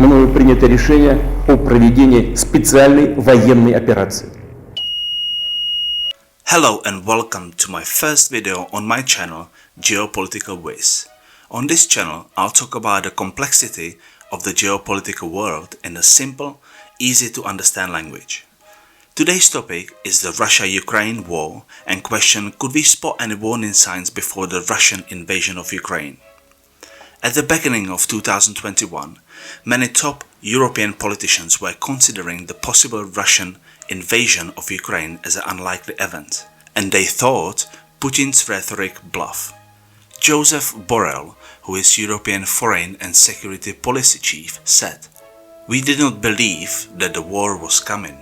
мною принято решение о проведении специальной военной операции. Hello and welcome to my first video on my channel Geopolitical Ways. On this channel I'll talk about the complexity of the geopolitical world in a simple, easy to understand language. Today's topic is the Russia-Ukraine war and question, could we spot any warning signs before the Russian invasion of Ukraine? At the beginning of 2021, many top European politicians were considering the possible Russian invasion of Ukraine as an unlikely event, and they thought Putin's rhetoric bluff. Joseph Borrell, who is European Foreign and Security Policy Chief, said, "We did not believe that the war was coming.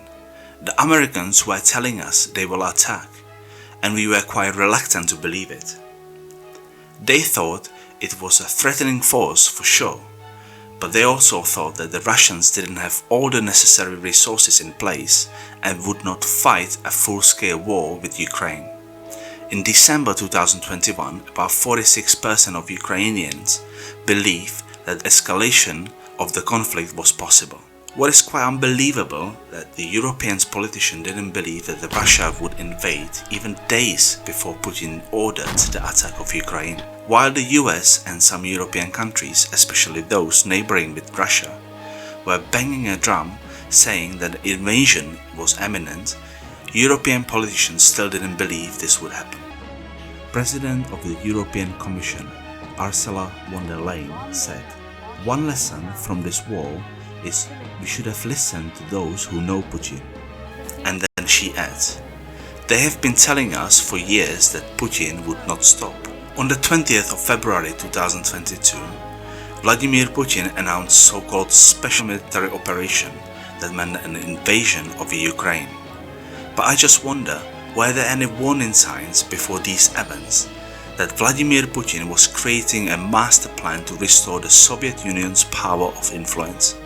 The Americans were telling us they will attack, and we were quite reluctant to believe it." They thought it was a threatening force for sure, but they also thought that the Russians didn't have all the necessary resources in place and would not fight a full-scale war with Ukraine. In December 2021, about 46% of Ukrainians believed that escalation of the conflict was possible. What is quite unbelievable that the European politicians didn't believe that Russia would invade even days before Putin ordered the attack of Ukraine. While the US and some European countries, especially those neighboring with Russia, were banging a drum saying that the invasion was imminent, European politicians still didn't believe this would happen. President of the European Commission, Ursula von der Leyen, said, "One lesson from this war is we should have listened to those who know Putin." And then she adds, "They have been telling us for years that Putin would not stop." On the 20th of February 2022, Vladimir Putin announced so-called special military operation that meant an invasion of Ukraine. But I just wonder, were there any warning signs before these events that Vladimir Putin was creating a master plan to restore the Soviet Union's power of influence?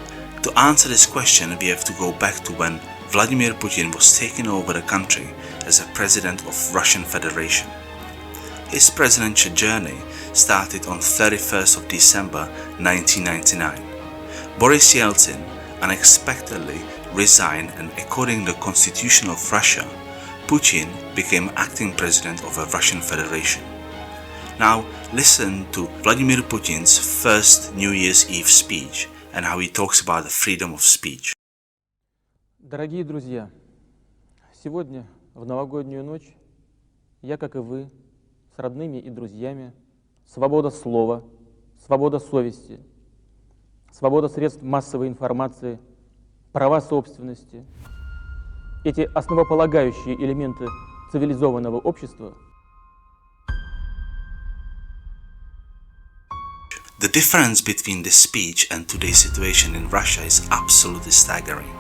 To answer this question, we have to go back to when Vladimir Putin was taking over the country as a president of Russian Federation. His presidential journey started on 31st of December 1999. Boris Yeltsin unexpectedly resigned, and according to the Constitution of Russia, Putin became acting president of the Russian Federation. Now listen to Vladimir Putin's first New Year's Eve speech and how he talks about the freedom of speech. Дорогие друзья, сегодня, в новогоднюю ночь, я, как и вы, с родными и друзьями, свобода слова, свобода совести, свобода средств массовой информации, права собственности, эти основополагающие элементы цивилизованного общества. The difference between this speech and today's situation in Russia is absolutely staggering.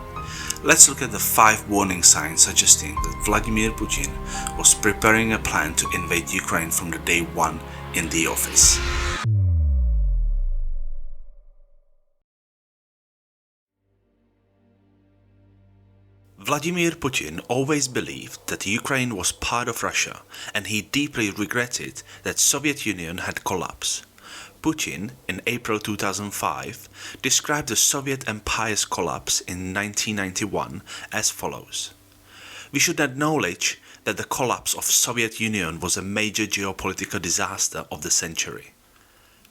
Let's look at the 5 warning signs suggesting that Vladimir Putin was preparing a plan to invade Ukraine from the day 1 in the office. Vladimir Putin always believed that Ukraine was part of Russia, and he deeply regretted that Soviet Union had collapsed. Putin, in April 2005, described the Soviet Empire's collapse in 1991 as follows: "We should acknowledge that the collapse of Soviet Union was a major geopolitical disaster of the century.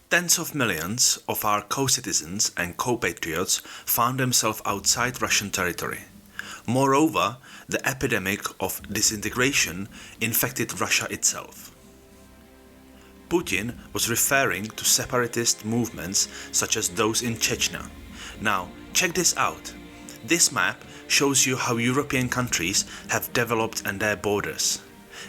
Tens of millions of our co-citizens and co-patriots found themselves outside Russian territory. Moreover, the epidemic of disintegration infected Russia itself." Putin was referring to separatist movements such as those in Chechnya. Now, check this out. This map shows you how European countries have developed and their borders.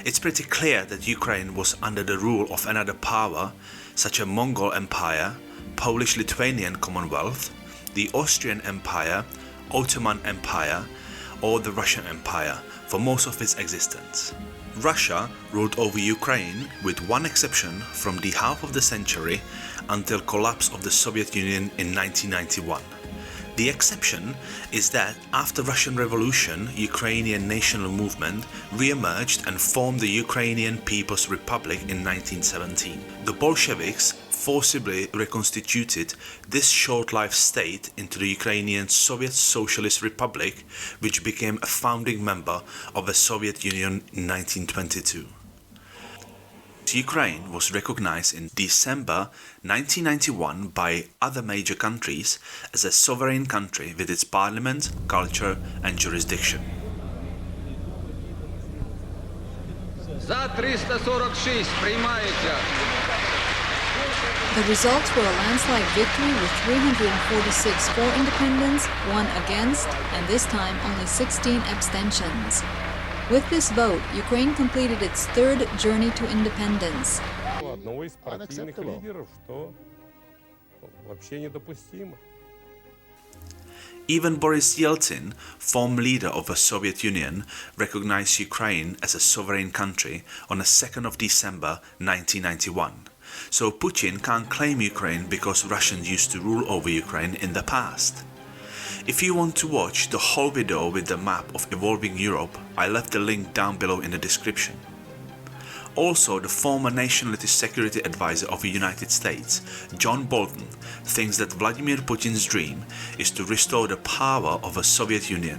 It's pretty clear that Ukraine was under the rule of another power, such as Mongol Empire, Polish-Lithuanian Commonwealth, the Austrian Empire, Ottoman Empire, or the Russian Empire for most of its existence. Russia ruled over Ukraine with one exception from the half of the century until collapse of the Soviet Union in 1991. The exception is that after Russian Revolution, Ukrainian national movement re-emerged and formed the Ukrainian People's Republic in 1917. The Bolsheviks forcibly reconstituted this short-lived state into the Ukrainian Soviet Socialist Republic, which became a founding member of the Soviet Union in 1922. Ukraine was recognized in December 1991 by other major countries as a sovereign country with its parliament, culture and jurisdiction. За 346 приймається. The results were a landslide victory with 346 for independence, 1 against, and this time only 16 abstentions. With this vote, Ukraine completed its third journey to independence. Одного из партийных лидеров, что вообще недопустимо. Even Boris Yeltsin, former leader of the Soviet Union, recognized Ukraine as a sovereign country on the 2nd of December 1991. So Putin can't claim Ukraine because Russians used to rule over Ukraine in the past. If you want to watch the whole video with the map of evolving Europe, I left the link down below in the description. Also, the former Nationalist Security Advisor of the United States, John Bolton, thinks that Vladimir Putin's dream is to restore the power of the Soviet Union.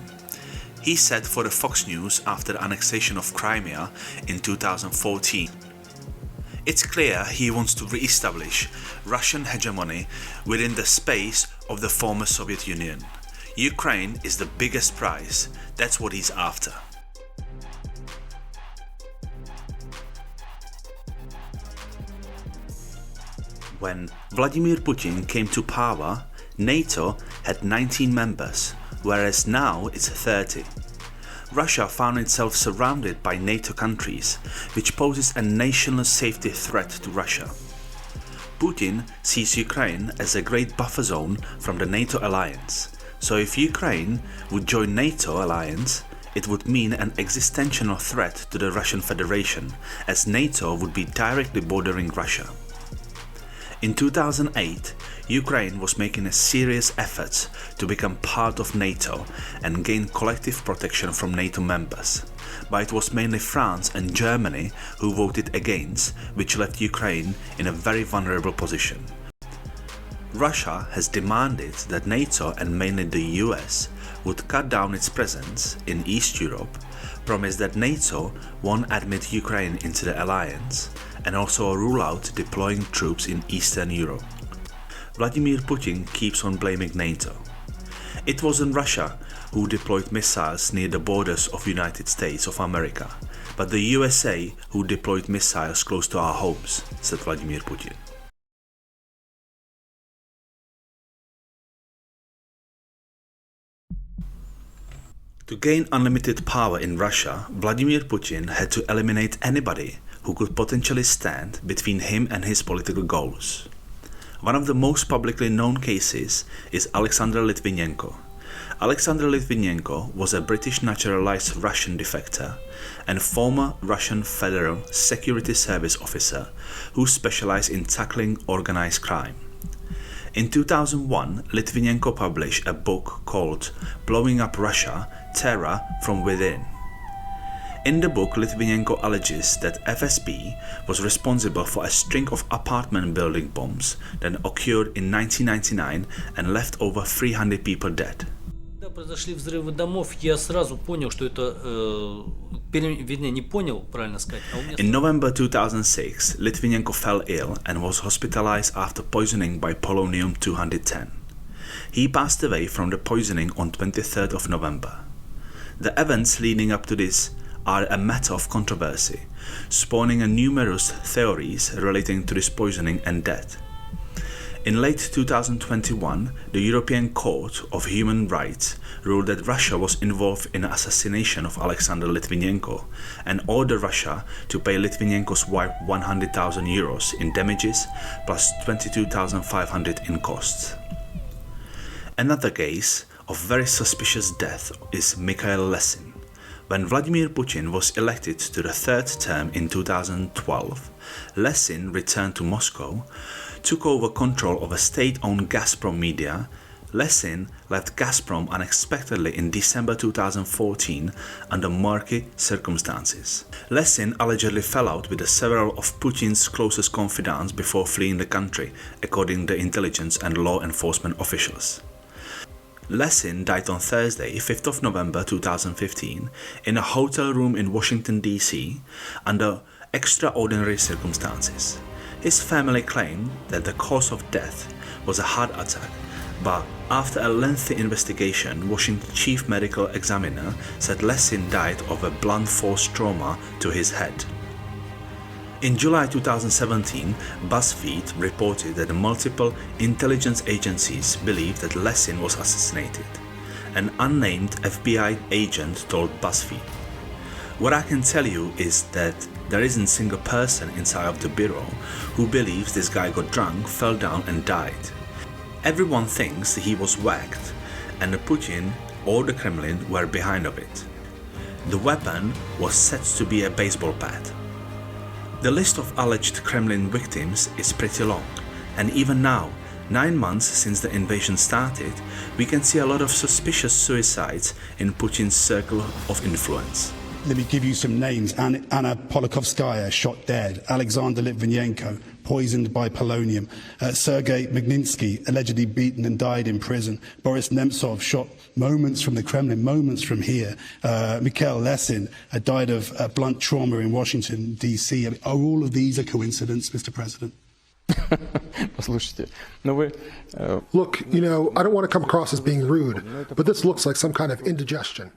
He said for the Fox News after the annexation of Crimea in 2014. It's clear he wants to re-establish Russian hegemony within the space of the former Soviet Union. Ukraine is the biggest prize, that's what he's after. When Vladimir Putin came to power, NATO had 19 members, whereas now it's 30. Russia found itself surrounded by NATO countries, which poses a national safety threat to Russia. Putin sees Ukraine as a great buffer zone from the NATO alliance, so if Ukraine would join NATO alliance, it would mean an existential threat to the Russian Federation, as NATO would be directly bordering Russia. In 2008, Ukraine was making a serious effort to become part of NATO and gain collective protection from NATO members, but it was mainly France and Germany who voted against, which left Ukraine in a very vulnerable position. Russia has demanded that NATO and mainly the US would cut down its presence in East Europe, promised that NATO won't admit Ukraine into the alliance, and also rule out deploying troops in Eastern Europe. Vladimir Putin keeps on blaming NATO. It wasn't Russia who deployed missiles near the borders of the United States of America, but the USA who deployed missiles close to our homes, said Vladimir Putin. To gain unlimited power in Russia, Vladimir Putin had to eliminate anybody who could potentially stand between him and his political goals. One of the most publicly known cases is Alexander Litvinenko. Alexander Litvinenko was a British naturalized Russian defector and former Russian Federal Security Service officer who specialized in tackling organized crime. In 2001, Litvinenko published a book called Blowing Up Russia: Terror from Within. In the book, Litvinenko alleges that FSB was responsible for a string of apartment building bombs that occurred in 1999 and left over 300 people dead. Когда произошли взрывы домов, я сразу понял, что это, вернее, не понял, правильно сказать, а у меня... In November 2006, Litvinenko fell ill and was hospitalized after poisoning by polonium-210. He passed away from the poisoning on 23rd of November. The events leading up to this are a matter of controversy, spawning numerous theories relating to this poisoning and death. In late 2021, the European Court of Human Rights ruled that Russia was involved in the assassination of Alexander Litvinenko and ordered Russia to pay Litvinenko's wife 100,000 euros in damages plus 22,500 in costs. Another case of very suspicious death is Mikhail Lesin. When Vladimir Putin was elected to the third term in 2012, Lesin returned to Moscow, took over control of a state-owned Gazprom media, Lesin left Gazprom unexpectedly in December 2014 under murky circumstances. Lesin allegedly fell out with several of Putin's closest confidants before fleeing the country, according to intelligence and law enforcement officials. Lesin died on Thursday, 5th of November 2015, in a hotel room in Washington, D.C., under extraordinary circumstances. His family claimed that the cause of death was a heart attack, but after a lengthy investigation, Washington Chief Medical Examiner said Lesin died of a blunt force trauma to his head. In July 2017, BuzzFeed reported that multiple intelligence agencies believed that Lesin was assassinated. An unnamed FBI agent told BuzzFeed, "What I can tell you is that there isn't a single person inside of the bureau who believes this guy got drunk, fell down and died. Everyone thinks he was whacked and Putin or the Kremlin were behind of it. The weapon was said to be a baseball bat." The list of alleged Kremlin victims is pretty long, and even now, 9 months since the invasion started, we can see a lot of suspicious suicides in Putin's circle of influence. Let me give you some names. Anna Polakhovskaya, shot dead. Alexander Litvinenko, poisoned by polonium. Sergei Magnitsky, allegedly beaten and died in prison. Boris Nemtsov, shot moments from the Kremlin, moments from here. Mikhail Lesin died of blunt trauma in Washington, D.C. Are all of these a coincidence, Mr. President? Послушайте, но вы... Look, you know, I don't want to come across as being rude, but this looks like some kind of indigestion.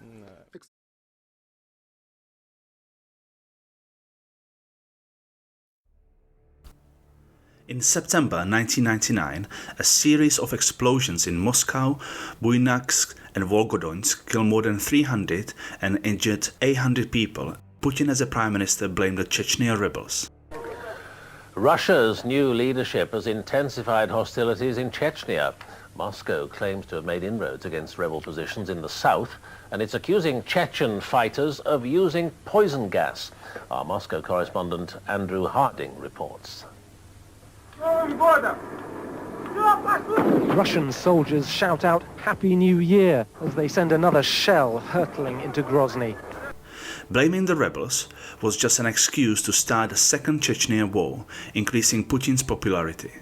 In September 1999, a series of explosions in Moscow, Buyansk and Volgodonsk killed more than 300 and injured 800 people. Putin as a prime minister blamed the Chechnya rebels. Russia's new leadership has intensified hostilities in Chechnya. Moscow claims to have made inroads against rebel positions in the south, and it's accusing Chechen fighters of using poison gas. Our Moscow correspondent Andrew Harding reports. Russian soldiers shout out Happy New Year as they send another shell hurtling into Grozny. Blaming the rebels was just an excuse to start a second Chechnya war, increasing Putin's popularity.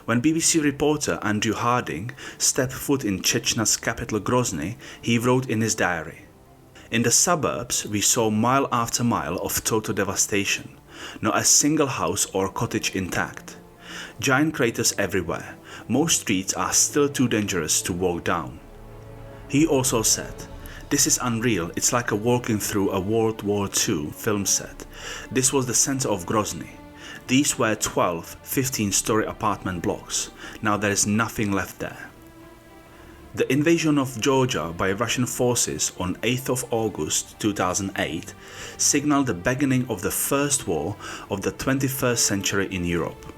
When BBC reporter Andrew Harding stepped foot in Chechnya's capital Grozny, he wrote in his diary, "In the suburbs we saw mile after mile of total devastation, not a single house or cottage intact. Giant craters everywhere. Most streets are still too dangerous to walk down." He also said, "This is unreal, it's like walking through a World War II film set. This was the center of Grozny. These were 12, 15-story apartment blocks. Now there is nothing left there." The invasion of Georgia by Russian forces on 8th of August 2008 signaled the beginning of the first war of the 21st century in Europe.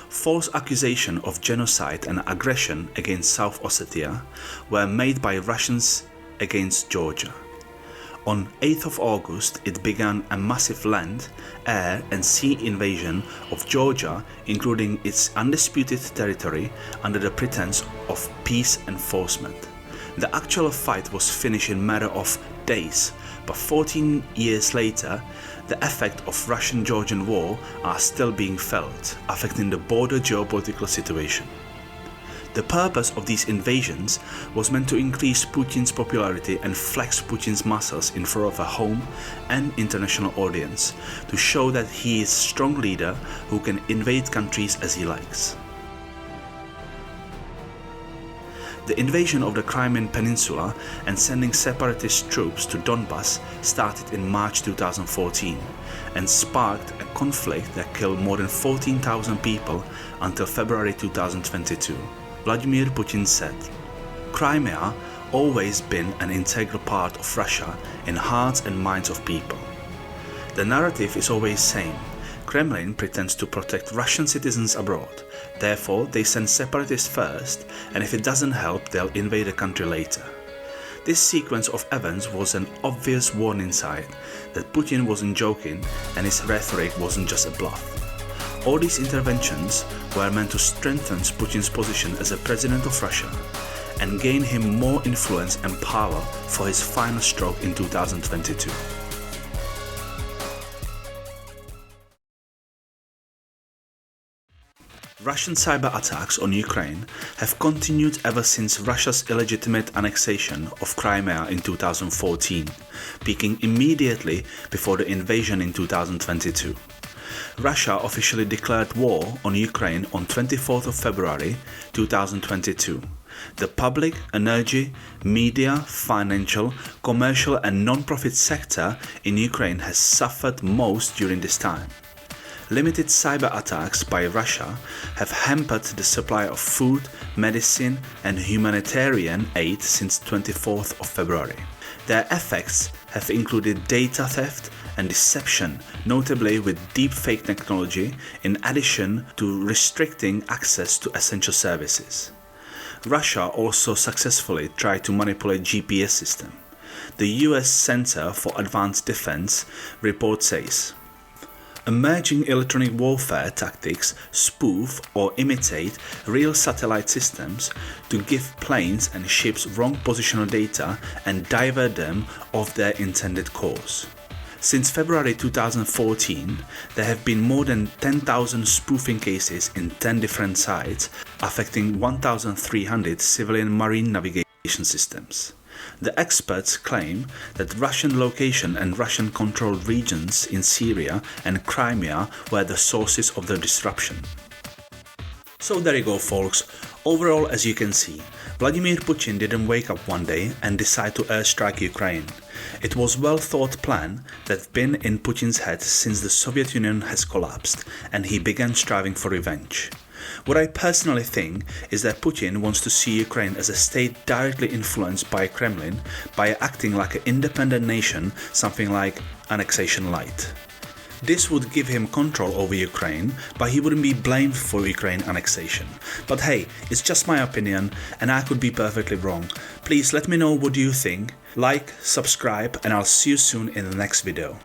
False accusations of genocide and aggression against South Ossetia were made by Russians against Georgia. On 8th of August, it began a massive land, air and sea invasion of Georgia, including its undisputed territory, under the pretense of peace enforcement. The actual fight was finished in a matter of days, but 14 years later, the effects of Russian-Georgian war are still being felt, affecting the broader geopolitical situation. The purpose of these invasions was meant to increase Putin's popularity and flex Putin's muscles in front of a home and international audience, to show that he is a strong leader who can invade countries as he likes. The invasion of the Crimean Peninsula and sending separatist troops to Donbas started in March 2014 and sparked a conflict that killed more than 14,000 people until February 2022. Vladimir Putin said, "Crimea always been an integral part of Russia in hearts and minds of people. The narrative is always same. Kremlin pretends to protect Russian citizens abroad. Therefore, they send separatists first, and if it doesn't help, they'll invade the country later." This sequence of events was an obvious warning sign that Putin wasn't joking and his rhetoric wasn't just a bluff. All these interventions were meant to strengthen Putin's position as a president of Russia and gain him more influence and power for his final stroke in 2022. Russian cyber attacks on Ukraine have continued ever since Russia's illegitimate annexation of Crimea in 2014, peaking immediately before the invasion in 2022. Russia officially declared war on Ukraine on 24th of February 2022. The public, energy, media, financial, commercial and non-profit sector in Ukraine has suffered most during this time. Limited cyber attacks by Russia have hampered the supply of food, medicine and humanitarian aid since 24th of February. Their effects have included data theft and deception, notably with deepfake technology, in addition to restricting access to essential services. Russia also successfully tried to manipulate GPS system. The US Center for Advanced Defense report says, emerging electronic warfare tactics spoof or imitate real satellite systems to give planes and ships wrong positional data and divert them off their intended course. Since February 2014, there have been more than 10,000 spoofing cases in 10 different sites, affecting 1,300 civilian marine navigation systems. The experts claim that Russian location and Russian-controlled regions in Syria and Crimea were the sources of the disruption. So there you go, folks. Overall, as you can see, Vladimir Putin didn't wake up one day and decide to airstrike Ukraine. It was a well-thought plan that's been in Putin's head since the Soviet Union has collapsed and he began striving for revenge. What I personally think is that Putin wants to see Ukraine as a state directly influenced by Kremlin by acting like an independent nation, something like annexation light. This would give him control over Ukraine, but he wouldn't be blamed for Ukraine annexation. But hey, it's just my opinion and I could be perfectly wrong. Please let me know what you think, like, subscribe and I'll see you soon in the next video.